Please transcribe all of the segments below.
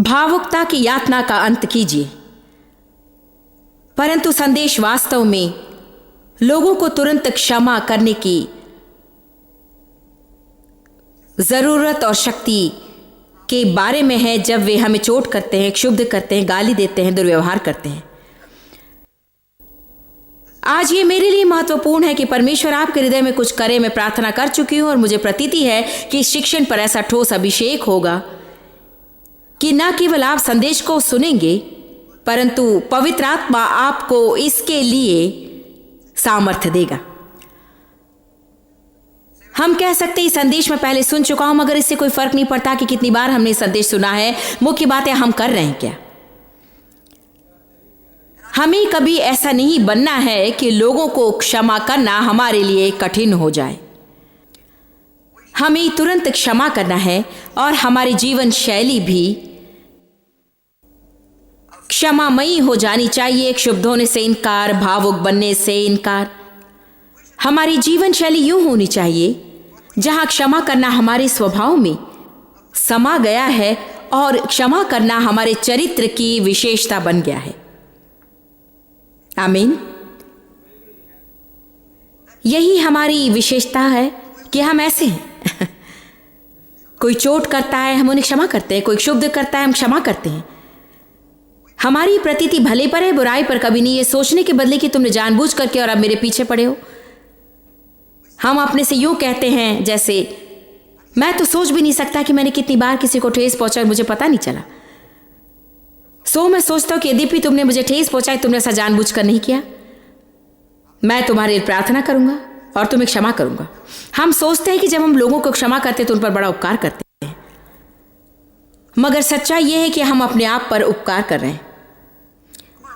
भावुकता की यातना का अंत कीजिए। परंतु संदेश वास्तव में लोगों को तुरंत क्षमा करने की जरूरत और शक्ति के बारे में है, जब वे हमें चोट करते हैं, क्षुब्ध करते हैं, गाली देते हैं, दुर्व्यवहार करते हैं। आज ये मेरे लिए महत्वपूर्ण है कि परमेश्वर आपके हृदय में कुछ करे। मैं प्रार्थना कर चुकी हूं और मुझे प्रतीति है कि इस शिक्षण पर ऐसा ठोस अभिषेक होगा कि न केवल आप संदेश को सुनेंगे, परंतु पवित्र आत्मा आपको इसके लिए सामर्थ्य देगा। हम कह सकते हैं संदेश में पहले सुन चुका हूं, मगर इससे कोई फर्क नहीं पड़ता कि कितनी बार हमने संदेश सुना है। मुख्य बात है हम कर रहे हैं क्या। हमें कभी ऐसा नहीं बनना है कि लोगों को क्षमा करना हमारे लिए कठिन हो जाए। हमें तुरंत क्षमा करना है और हमारी जीवन शैली भी क्षमामयी हो जानी चाहिए। क्षुब्ध होने से इनकार, भावुक बनने से इनकार। हमारी जीवन शैली यूं होनी चाहिए जहां क्षमा करना हमारे स्वभाव में समा गया है और क्षमा करना हमारे चरित्र की विशेषता बन गया है। आमीन। यही हमारी विशेषता है कि हम ऐसे हैं। कोई चोट करता है, हम उन्हें क्षमा करते हैं। कोई क्षुब्ध करता है, हम क्षमा करते हैं। हमारी प्रतीति भले पर है, बुराई पर कभी नहीं। ये सोचने के बदले कि तुमने जानबूझ करके और अब मेरे पीछे पड़े हो। हम अपने से यूं कहते हैं जैसे मैं तो सोच भी नहीं सकता कि मैंने कितनी बार किसी को ठेस पहुंचाई, मुझे पता नहीं चला। मैं सोचता हूं कि यद्यपि तुमने मुझे ठेस पहुंचाई, तुमने ऐसा जानबूझकर नहीं किया। मैं तुम्हारे लिए प्रार्थना करूंगा और तुम्हें क्षमा करूंगा। हम सोचते हैं कि जब हम लोगों को क्षमा करते हैं तो उन पर बड़ा उपकार करते हैं, मगर सच्चाई यह है कि हम अपने आप पर उपकार कर रहे हैं।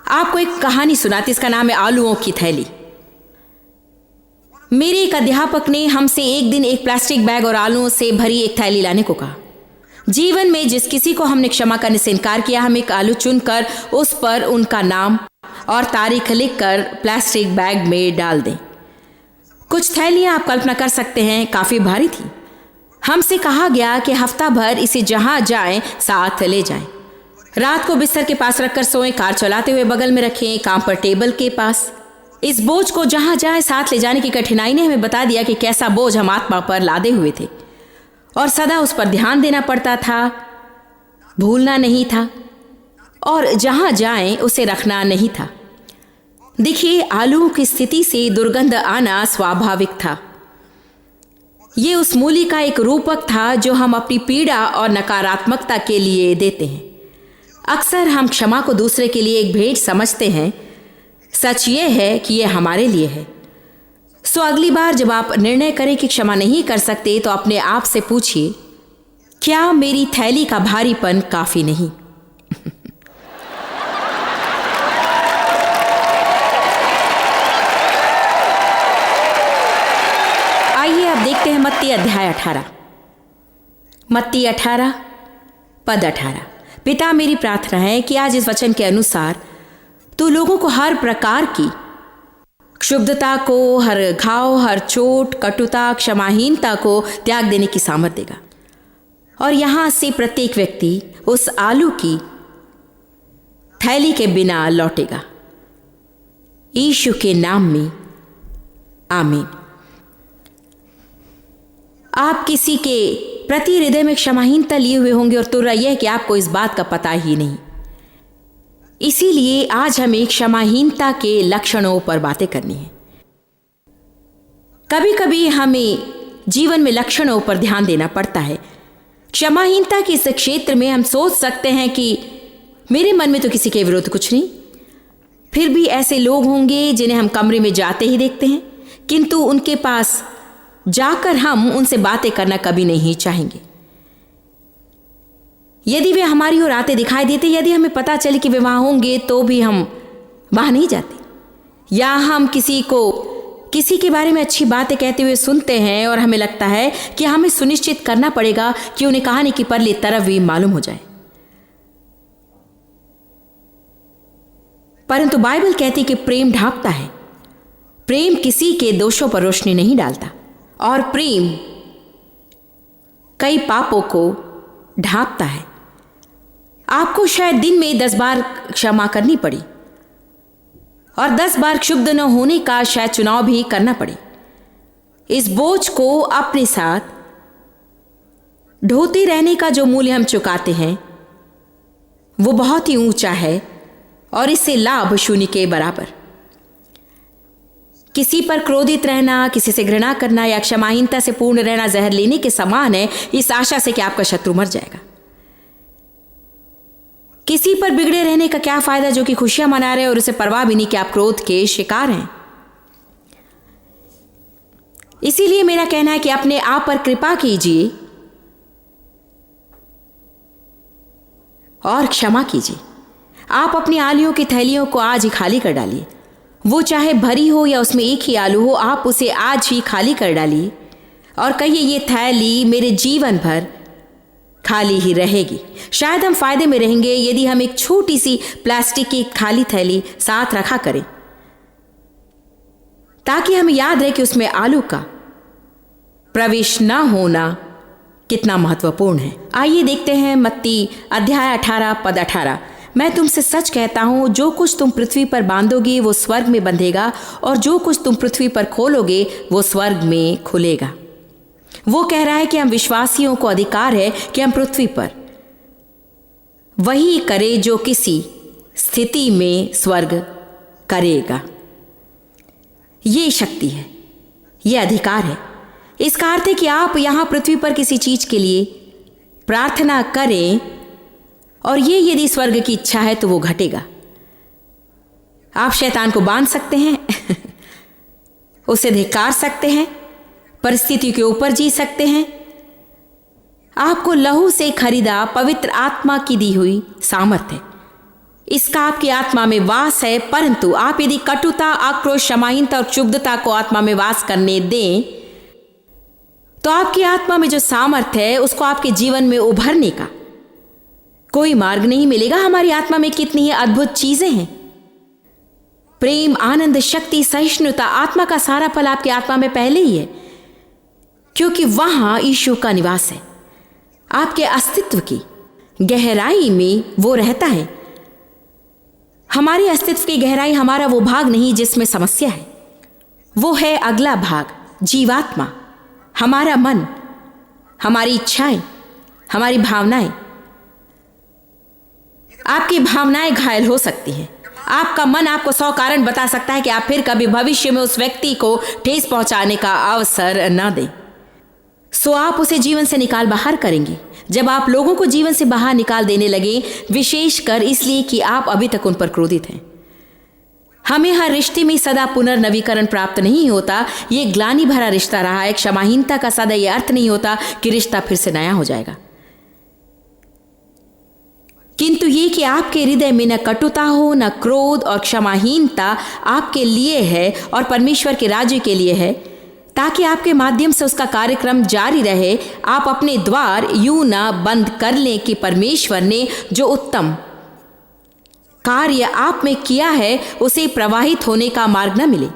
आपको एक कहानी सुनाती, इसका नाम है आलूओं की थैली। मेरे एक अध्यापक ने हमसे एक दिन एक प्लास्टिक बैग और आलूओं से भरी एक थैली लाने को कहा। जीवन में जिस किसी को हमने क्षमा करने से इनकार किया, हम एक आलू चुनकर उस पर उनका नाम और तारीख लिखकर प्लास्टिक बैग में डाल दें। कुछ थैलियां आप कल्पना कर सकते हैं काफी भारी थी। हमसे कहा गया कि हफ्ता भर इसे जहां जाएं साथ ले जाएं। रात को बिस्तर के पास रखकर सोएं, कार चलाते हुए बगल में रखें, काम पर टेबल के पास। इस बोझ को जहां जाए साथ ले जाने की कठिनाई ने हमें बता दिया कि कैसा बोझ हम आत्मा पर लादे हुए थे और सदा उस पर ध्यान देना पड़ता था, भूलना नहीं था और जहां जाएं उसे रखना नहीं था। देखिए, आलूओं की स्थिति से दुर्गंध आना स्वाभाविक था। यह उस मूली का एक रूपक था जो हम अपनी पीड़ा और नकारात्मकता के लिए देते हैं। अक्सर हम क्षमा को दूसरे के लिए एक भेंट समझते हैं। सच यह है कि यह हमारे लिए है। अगली बार जब आप निर्णय करें कि क्षमा नहीं कर सकते, तो अपने आप से पूछिए, क्या मेरी थैली का भारीपन काफी नहीं? आइए अब देखते हैं मत्ती अध्याय 18। मत्ती 18 पद 18। पिता, मेरी प्रार्थना है कि आज इस वचन के अनुसार तू लोगों को हर प्रकार की क्षुब्धता को, हर घाव, हर चोट, कटुता, क्षमाहीनता को त्याग देने की सामर्थ देगा और यहां से प्रत्येक व्यक्ति उस आलू की थैली के बिना लौटेगा। यीशु के नाम में आमीन। आप किसी के प्रति हृदय में क्षमाहीनता लिए हुए होंगे और तुर्रा यह है कि आपको इस बात का पता ही नहीं। इसीलिए आज हमें क्षमाहीनता के लक्षणों पर बातें करनी है। कभी कभी हमें जीवन में लक्षणों पर ध्यान देना पड़ता है। क्षमाहीनता के इस क्षेत्र में हम सोच सकते हैं कि मेरे मन में तो किसी के विरुद्ध कुछ नहीं। फिर भी ऐसे लोग होंगे जिन्हें हम कमरे में जाते ही देखते हैं, किंतु उनके पास जाकर हम उनसे बातें करना कभी नहीं चाहेंगे। यदि वे हमारी ओर आते दिखाई देते, यदि हमें पता चले कि वे वहां होंगे, तो भी हम वहां नहीं जाते। या हम किसी के बारे में अच्छी बातें कहते हुए सुनते हैं और हमें लगता है कि हमें सुनिश्चित करना पड़ेगा कि उन्हें कहानी की परली तरफ भी मालूम हो जाए। परंतु बाइबल कहती है कि प्रेम ढांपता है। प्रेम किसी के दोषों पर रोशनी नहीं डालता और प्रेम कई पापों को ढांपता है। आपको शायद दिन में 10 बार क्षमा करनी पड़ी और 10 बार क्षुब्ध न होने का शायद चुनाव भी करना पड़े। इस बोझ को अपने साथ ढोते रहने का जो मूल्य हम चुकाते हैं वो बहुत ही ऊंचा है और इससे लाभ शून्य के बराबर। किसी पर क्रोधित रहना, किसी से घृणा करना या क्षमाहीनता से पूर्ण रहना जहर लेने के समान है, इस आशा से कि आपका शत्रु मर जाएगा। किसी पर बिगड़े रहने का क्या फायदा जो कि खुशियां मना रहे और उसे परवाह भी नहीं कि आप क्रोध के शिकार हैं। इसीलिए मेरा कहना है कि अपने आप पर कृपा कीजिए और क्षमा कीजिए। आप अपनी आलूओं की थैलियों को आज ही खाली कर डालिए। वो चाहे भरी हो या उसमें एक ही आलू हो, आप उसे आज ही खाली कर डालिए और कहिए ये थैली मेरे जीवन भर खाली ही रहेगी। शायद हम फायदे में रहेंगे यदि हम एक छोटी सी प्लास्टिक की खाली थैली साथ रखा करें ताकि हमें याद रहे कि उसमें आलू का प्रवेश न होना कितना महत्वपूर्ण है। आइए देखते हैं मत्ती अध्याय 18 पद 18। मैं तुमसे सच कहता हूं, जो कुछ तुम पृथ्वी पर बांधोगे वो स्वर्ग में बंधेगा और जो कुछ तुम पृथ्वी पर खोलोगे वो स्वर्ग में खुलेगा। वो कह रहा है कि हम विश्वासियों को अधिकार है कि हम पृथ्वी पर वही करे जो किसी स्थिति में स्वर्ग करेगा। ये शक्ति है, ये अधिकार है। इसका अर्थ है कि आप यहां पृथ्वी पर किसी चीज के लिए प्रार्थना करें और ये यदि स्वर्ग की इच्छा है तो वो घटेगा। आप शैतान को बांध सकते हैं उसे धिक्कार सकते हैं, परिस्थिति के ऊपर जी सकते हैं। आपको लहू से खरीदा पवित्र आत्मा की दी हुई सामर्थ्य है, इसका आपकी आत्मा में वास है। परंतु आप यदि कटुता, आक्रोश, क्षमाहीनता और क्षुब्धता को आत्मा में वास करने दें तो आपकी आत्मा में जो सामर्थ्य है उसको आपके जीवन में उभरने का कोई मार्ग नहीं मिलेगा। हमारी आत्मा में कितनी ही अद्भुत चीजें हैं, प्रेम, आनंद, शक्ति, सहिष्णुता। आत्मा का सारा फल आपकी आत्मा में पहले ही है क्योंकि वहां यीशु का निवास है। आपके अस्तित्व की गहराई में वो रहता है। हमारे अस्तित्व की गहराई हमारा वो भाग नहीं जिसमें समस्या है, वो है अगला भाग, जीवात्मा, हमारा मन, हमारी इच्छाएं, हमारी भावनाएं। आपकी भावनाएं घायल हो सकती हैं। आपका मन आपको 100 कारण बता सकता है कि आप फिर कभी भविष्य में उस व्यक्ति को ठेस पहुंचाने का अवसर न दें। सो आप उसे जीवन से निकाल बाहर करेंगे। जब आप लोगों को जीवन से बाहर निकाल देने लगे, विशेषकर इसलिए कि आप अभी तक उन पर क्रोधित हैं। हमें हर रिश्ते में सदा पुनर्नवीकरण प्राप्त नहीं होता। ये ग्लानि भरा रिश्ता रहा है। क्षमाहीनता का सदा यह अर्थ नहीं होता कि रिश्ता फिर से नया हो जाएगा, किंतु ये कि आपके हृदय में न कटुता हो, न क्रोध और क्षमाहीनता आपके लिए है और परमेश्वर के राज्य के लिए है, ताकि आपके माध्यम से उसका कार्यक्रम जारी रहे। आप अपने द्वार यूं न बंद कर लें कि परमेश्वर ने जो उत्तम कार्य आप में किया है उसे प्रवाहित होने का मार्ग न मिले।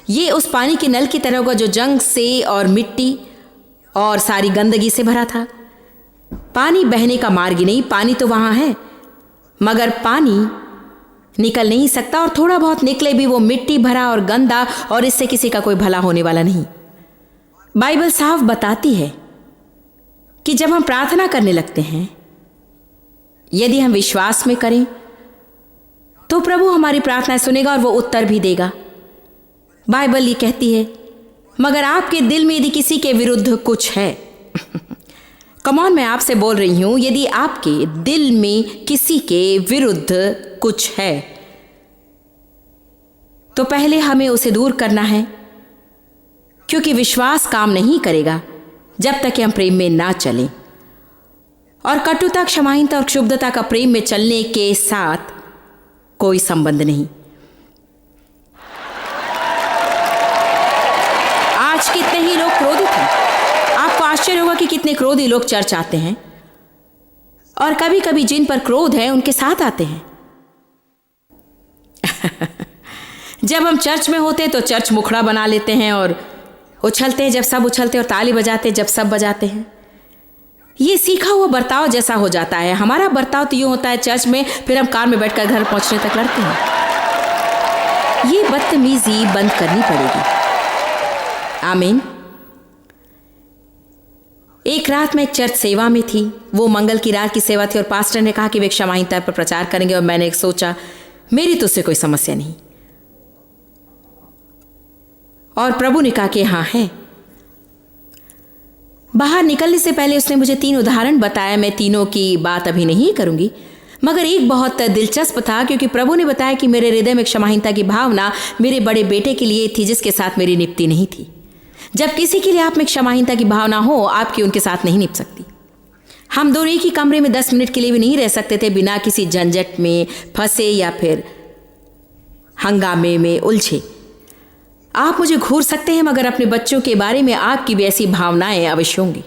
ये उस पानी के नल की तरह होगा जो जंग से और मिट्टी और सारी गंदगी से भरा था। पानी बहने का मार्ग ही नहीं, पानी तो वहां है मगर पानी निकल नहीं सकता, और थोड़ा बहुत निकले भी वो मिट्टी भरा और गंदा, और इससे किसी का कोई भला होने वाला नहीं। बाइबल साफ बताती है कि जब हम प्रार्थना करने लगते हैं, यदि हम विश्वास में करें तो प्रभु हमारी प्रार्थनाएं सुनेगा और वो उत्तर भी देगा। बाइबल ये कहती है, मगर आपके दिल में यदि किसी के विरुद्ध कुछ है कमॉन, मैं आपसे बोल रही हूं, यदि आपके दिल में किसी के विरुद्ध कुछ है तो पहले हमें उसे दूर करना है, क्योंकि विश्वास काम नहीं करेगा जब तक कि हम प्रेम में ना चलें। और कटुता, क्षमाहीनता और क्षुब्धता का प्रेम में चलने के साथ कोई संबंध नहीं। आज कितने ही लोग क्रोधित हैं। आपको आश्चर्य होगा कि कितने क्रोधी लोग चर्च आते हैं, और कभी कभी जिन पर क्रोध है उनके साथ आते हैं। जब हम चर्च में होते हैं तो चर्च मुखड़ा बना लेते हैं और उछलते हैं जब सब उछलते हैं, और ताली बजाते हैं जब सब बजाते हैं। ये सीखा हुआ बर्ताव जैसा हो जाता है। हमारा बर्ताव तो यूं होता है चर्च में, फिर हम कार में बैठकर घर पहुंचने तक लड़ते हैं। ये बदतमीजी बंद करनी पड़ेगी। आमीन। एक रात मैं एक चर्च सेवा में थी। वो मंगल की रात की सेवा थी और पास्टर ने कहा कि वे क्षमाहीनता पर प्रचार करेंगे और मैंने सोचा मेरी तो उससे कोई समस्या नहीं, और प्रभु ने कहा कि हाँ है। बाहर निकलने से पहले उसने मुझे 3 उदाहरण बताया। मैं तीनों की बात अभी नहीं करूंगी, मगर एक बहुत दिलचस्प था क्योंकि प्रभु ने बताया कि मेरे हृदय में क्षमाहीनता की भावना मेरे बड़े बेटे के लिए थी जिसके साथ मेरी निपटी नहीं थी। जब किसी के लिए आप में क्षमाहीनता की भावना हो, आपकी उनके साथ नहीं निप सकती। हम दोनों एक ही कमरे में 10 मिनट के लिए भी नहीं रह सकते थे बिना किसी झंझट में फंसे या फिर हंगामे में उलझे। आप मुझे घूर सकते हैं, मगर अपने बच्चों के बारे में आपकी भी ऐसी भावनाएं अवश्य होंगी।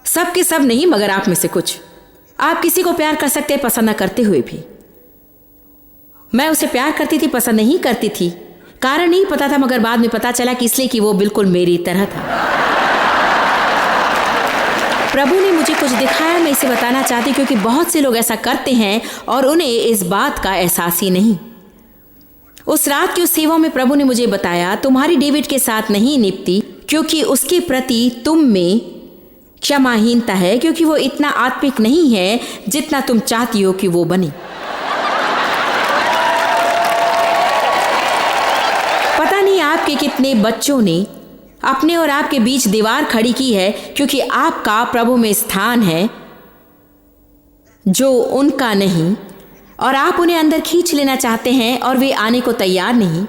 सब के सब नहीं, मगर आप में से कुछ। आप किसी को प्यार कर सकते हैं पसंद न करते हुए भी। मैं उसे प्यार करती थी, पसंद नहीं करती थी। कारण नहीं पता था, मगर बाद में पता चला कि इसलिए कि वो बिल्कुल मेरी तरह था। प्रभु ने मुझे कुछ दिखाया, मैं इसे बताना चाहती क्योंकि बहुत से लोग ऐसा करते हैं और उन्हें इस बात का एहसास ही नहीं। उस रात की उस सेवा में प्रभु ने मुझे बताया तुम्हारी डेविड के साथ नहीं निपटी क्योंकि उसके प्रति तुम में क्षमाहीनता है, क्योंकि वो इतना आत्मिक नहीं है जितना तुम चाहती हो कि वो बने। पता नहीं आपके कितने बच्चों ने अपने और आपके बीच दीवार खड़ी की है क्योंकि आपका प्रभु में स्थान है जो उनका नहीं, और आप उन्हें अंदर खींच लेना चाहते हैं और वे आने को तैयार नहीं।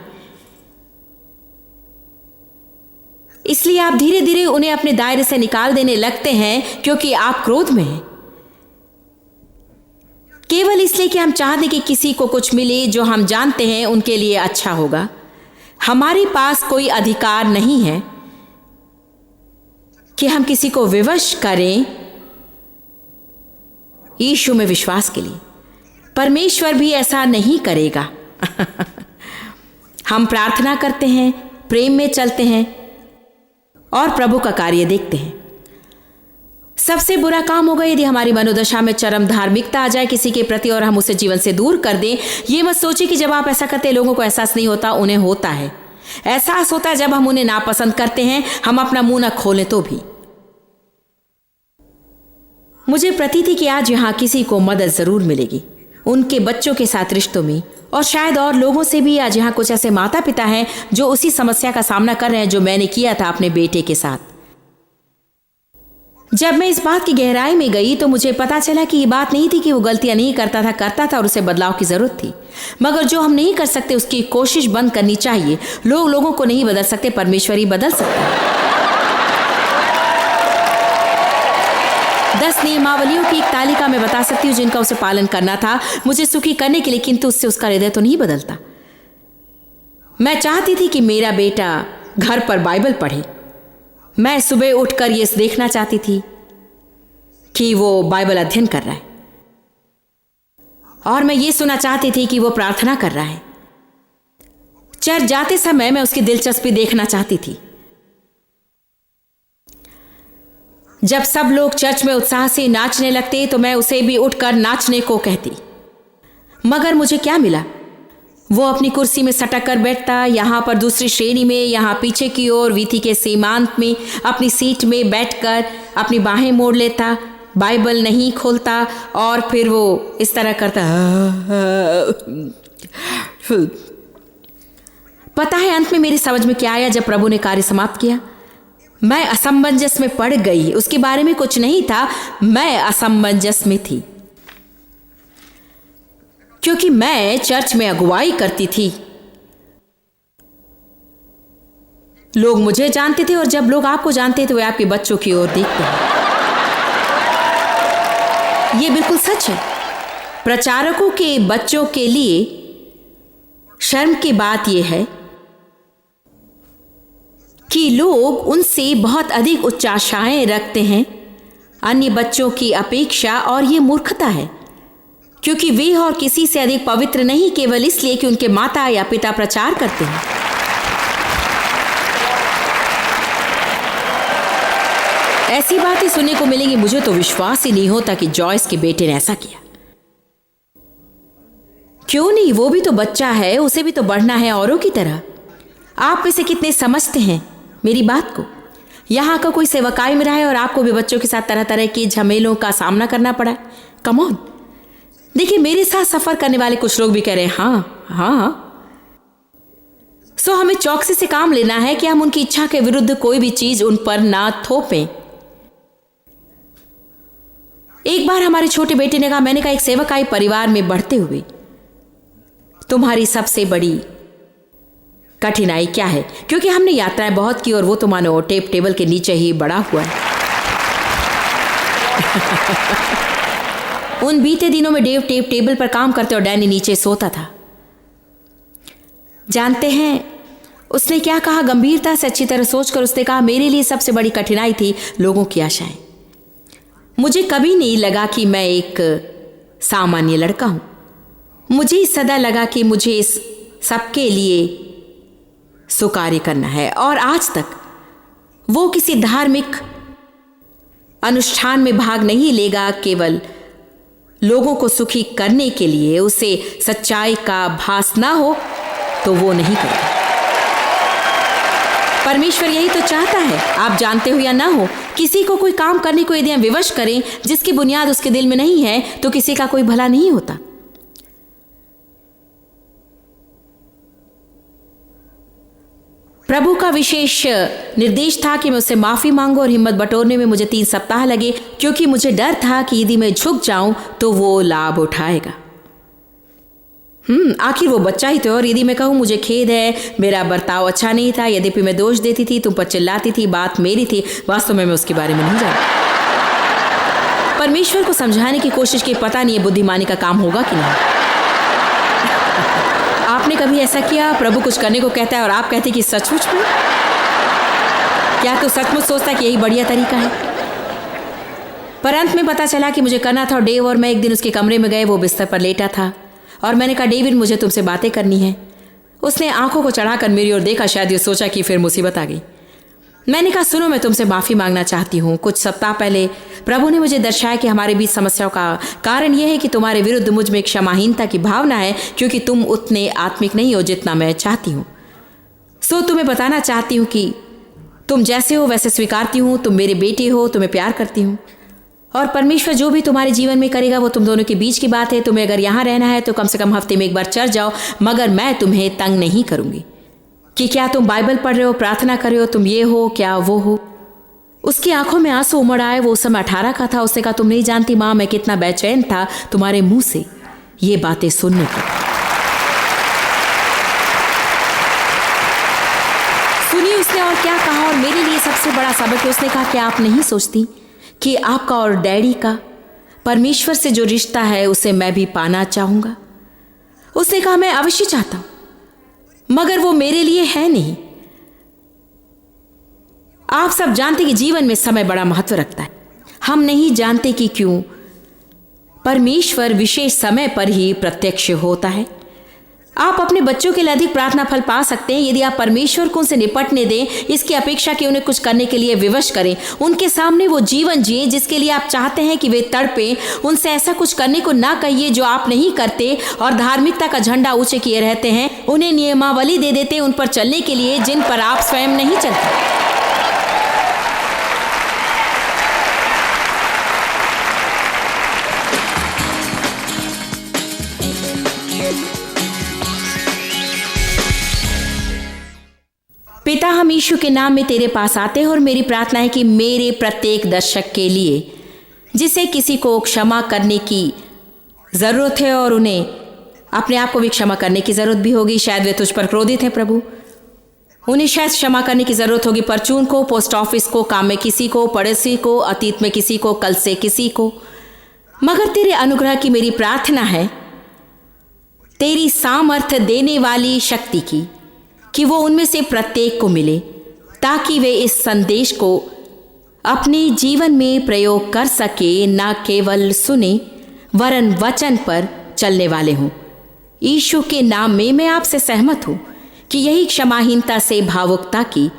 इसलिए आप धीरे धीरे उन्हें अपने दायरे से निकाल देने लगते हैं क्योंकि आप क्रोध में हैं, केवल इसलिए कि हम चाहते हैं कि किसी को कुछ मिले जो हम जानते हैं उनके लिए अच्छा होगा। हमारे पास कोई अधिकार नहीं है कि हम किसी को विवश करें यीशु में विश्वास के लिए। परमेश्वर भी ऐसा नहीं करेगा। हम प्रार्थना करते हैं, प्रेम में चलते हैं और प्रभु का कार्य देखते हैं। सबसे बुरा काम होगा यदि हमारी मनोदशा में चरम धार्मिकता आ जाए किसी के प्रति और हम उसे जीवन से दूर कर दें। ये मत सोचिए कि जब आप ऐसा करते हैं लोगों को एहसास नहीं होता, उन्हें होता है। एहसास होता है जब हम उन्हें नापसंद करते हैं, हम अपना मुंह न खोलें तो भी। मुझे प्रतीति कि आज यहां किसी को मदद जरूर मिलेगी उनके बच्चों के साथ रिश्तों में, और शायद और लोगों से भी। आज यहाँ कुछ ऐसे माता पिता हैं जो उसी समस्या का सामना कर रहे हैं जो मैंने किया था अपने बेटे के साथ। जब मैं इस बात की गहराई में गई तो मुझे पता चला कि ये बात नहीं थी कि वो गलतियां नहीं करता था और उसे बदलाव की जरूरत थी। मगर जो हम नहीं कर सकते उसकी कोशिश बंद करनी चाहिए। लोग लोगों को नहीं बदल सकते, परमेश्वर ही बदल सकता है। 10 नियमावलियों की एक तालिका मैं बता सकती हूँ जिनका उसे पालन करना था मुझे सुखी करने के लिए, किंतु उससे उसका हृदय तो नहीं बदलता। मैं चाहती थी कि मेरा बेटा घर पर बाइबल पढ़े। मैं सुबह उठकर ये देखना चाहती थी कि वो बाइबल अध्ययन कर रहा है, और मैं ये सुनना चाहती थी कि वो प्रार्थना कर रहा है। चर्च जाते समय मैं उसकी दिलचस्पी देखना चाहती थी। जब सब लोग चर्च में उत्साह से नाचने लगते तो मैं उसे भी उठकर नाचने को कहती। मगर मुझे क्या मिला? वो अपनी कुर्सी में सटक कर बैठता, यहाँ पर दूसरी श्रेणी में, यहाँ पीछे की ओर वीथी के सीमांत में अपनी सीट में बैठकर अपनी बाहें मोड़ लेता, बाइबल नहीं खोलता और फिर वो इस तरह करता। पता है अंत में मेरी समझ में क्या आया जब प्रभु ने कार्य समाप्त किया? मैं असमंजस में पड़ गई। उसके बारे में कुछ नहीं था, मैं असमंजस में थी क्योंकि मैं चर्च में अगुवाई करती थी। लोग मुझे जानते थे, और जब लोग आपको जानते हैं तो वे आपके बच्चों की ओर देखते हैं। यह बिल्कुल सच है। प्रचारकों के बच्चों के लिए शर्म की बात यह है कि लोग उनसे बहुत अधिक उच्च आशाएं रखते हैं अन्य बच्चों की अपेक्षा, और ये मूर्खता है क्योंकि वे और किसी से अधिक पवित्र नहीं, केवल इसलिए कि उनके माता या पिता प्रचार करते हैं। ऐसी बातें सुनने को मिलेंगी, मुझे तो विश्वास ही नहीं होता कि जॉयस के बेटे ने ऐसा किया। क्यों नहीं, वो भी तो बच्चा है, उसे भी तो बढ़ना है औरों की तरह। आप में से कितने समझते हैं मेरी बात को? यहाँ का कोई सेवकाई में रहा है और आपको भी बच्चों के साथ तरह तरह की झमेलों का सामना करना पड़ा है। कम ऑन, देखिए मेरे साथ सफर करने वाले कुछ लोग भी कह रहे हैं हाँ हाँ। सो हमें चौकसी से काम लेना है कि हम उनकी इच्छा के विरुद्ध कोई भी चीज उन पर ना थोपें। एक बार हमारे छोटे बेटे ने कहा, मैंने कहा एक सेवकाई परिवार में बढ़ते हुए तुम्हारी सबसे बड़ी कठिनाई क्या है? क्योंकि हमने यात्राएं बहुत की और वो तो मानो टेप टेबल के नीचे ही बड़ा हुआ है। उन बीते दिनों में डेव टेप टेबल पर काम करते और डैनी नीचे सोता था। जानते हैं उसने क्या कहा? गंभीरता से अच्छी तरह सोचकर उसने कहा, मेरे लिए सबसे बड़ी कठिनाई थी लोगों की आशाएं। मुझे कभी नहीं लगा कि मैं एक सामान्य लड़का हूं। मुझे सदा लगा कि मुझे इस सबके लिए सुकार्य करना है। और आज तक वो किसी धार्मिक अनुष्ठान में भाग नहीं लेगा केवल लोगों को सुखी करने के लिए। उसे सच्चाई का भास ना हो तो वो नहीं करेगा। परमेश्वर यही तो चाहता है, आप जानते हो या ना हो। किसी को कोई काम करने को यदि हम विवश करें जिसकी बुनियाद उसके दिल में नहीं है तो किसी का कोई भला नहीं होता। प्रभु का विशेष निर्देश था कि मैं उससे माफी मांगूं और हिम्मत बटोरने में मुझे 3 सप्ताह लगे, क्योंकि मुझे डर था कि यदि मैं झुक जाऊं तो वो लाभ उठाएगा। आखिर वो बच्चा ही तो। और यदि मैं कहूं मुझे खेद है, मेरा बर्ताव अच्छा नहीं था, यद्यपि मैं दोष देती थी, तुम पर चिल्लाती थी, बात मेरी थी, वास्तव में मैं उसके बारे में नहीं जानती। परमेश्वर को समझाने की कोशिश की, पता नहीं ये बुद्धिमानी का काम होगा कि नहीं। आपने कभी ऐसा किया, प्रभु कुछ करने को कहता है और आप कहते कि सचमुच में? क्या तो सचमुच सोचता कि यही बढ़िया तरीका है? पर अंत में पता चला कि मुझे करना था। और डेव और मैं एक दिन उसके कमरे में गए, वो बिस्तर पर लेटा था और मैंने कहा, डेविड मुझे तुमसे बातें करनी है। उसने आंखों को चढ़ाकर मेरी ओर देखा, शायद ये सोचा कि फिर मुसीबत आ गई। मैंने कहा, सुनो, मैं तुमसे माफ़ी मांगना चाहती हूँ। कुछ सप्ताह पहले प्रभु ने मुझे दर्शाया कि हमारे बीच समस्याओं का कारण यह है कि तुम्हारे विरुद्ध मुझ में एक क्षमाहीनता की भावना है, क्योंकि तुम उतने आत्मिक नहीं हो जितना मैं चाहती हूँ। सो तुम्हें बताना चाहती हूँ कि तुम जैसे हो वैसे स्वीकारती हूँ। तुम मेरे बेटे हो, तुम्हें प्यार करती हूँ और परमेश्वर जो भी तुम्हारे जीवन में करेगा वो तुम दोनों के बीच की बात है। तुम्हें अगर यहाँ रहना है तो कम से कम हफ्ते में एक बार चर्च जाओ, मगर मैं तुम्हें तंग नहीं करूँगी। कि क्या तुम बाइबल पढ़ रहे हो, प्रार्थना कर रहे हो, तुम ये हो क्या वो हो। उसकी आंखों में आंसू उमड़ आए। वो उस समय 18 का था। उसने कहा, तुम नहीं जानती माँ, मैं कितना बेचैन था तुम्हारे मुंह से ये बातें सुनने को। सुनी उसने और क्या कहा। और मेरे लिए सबसे बड़ा सबक है, उसने कहा कि आप नहीं सोचती कि आपका और डैडी का परमेश्वर से जो रिश्ता है उसे मैं भी पाना चाहूंगा। उसने कहा, मैं अवश्य चाहता हूं, मगर वो मेरे लिए है नहीं। आप सब जानते कि जीवन में समय बड़ा महत्व रखता है। हम नहीं जानते कि क्यों परमेश्वर विशेष समय पर ही प्रत्यक्ष होता है। आप अपने बच्चों के लिए अधिक प्रार्थना फल पा सकते हैं यदि आप परमेश्वर को उनसे निपटने दें, इसकी अपेक्षा कि उन्हें कुछ करने के लिए विवश करें। उनके सामने वो जीवन जिए जिसके लिए आप चाहते हैं कि वे तड़पें। उनसे ऐसा कुछ करने को ना कहिए जो आप नहीं करते और धार्मिकता का झंडा ऊंचे किए रहते हैं। उन्हें नियमावली दे देते उन पर चलने के लिए जिन पर आप स्वयं नहीं चलते। पिता, हम यीशु के नाम में तेरे पास आते हैं और मेरी प्रार्थना है कि मेरे प्रत्येक दर्शक के लिए जिसे किसी को क्षमा करने की ज़रूरत है और उन्हें अपने आप को भी क्षमा करने की ज़रूरत भी होगी। शायद वे तुझ पर क्रोधित हैं प्रभु, उन्हें शायद क्षमा करने की ज़रूरत होगी। परचून को, पोस्ट ऑफिस को, काम में किसी को, पड़ोसी को, अतीत में किसी को, कल से किसी को। मगर तेरे अनुग्रह की मेरी प्रार्थना है, तेरी सामर्थ्य देने वाली शक्ति की, कि वो उनमें से प्रत्येक को मिले ताकि वे इस संदेश को अपने जीवन में प्रयोग कर सके, ना केवल सुने वरन वचन पर चलने वाले हों। यीशु के नाम में मैं आपसे सहमत हूं कि यही क्षमाहीनता से भावुकता की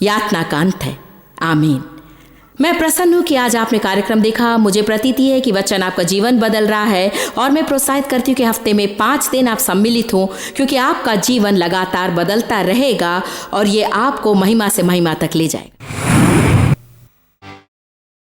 यातना का अंत है। आमीन। मैं प्रसन्न हूँ कि आज आपने कार्यक्रम देखा। मुझे प्रतीति है कि वचन आपका जीवन बदल रहा है और मैं प्रोत्साहित करती हूँ कि हफ्ते में 5 दिन आप सम्मिलित हों, क्योंकि आपका जीवन लगातार बदलता रहेगा और ये आपको महिमा से महिमा तक ले जाएगा।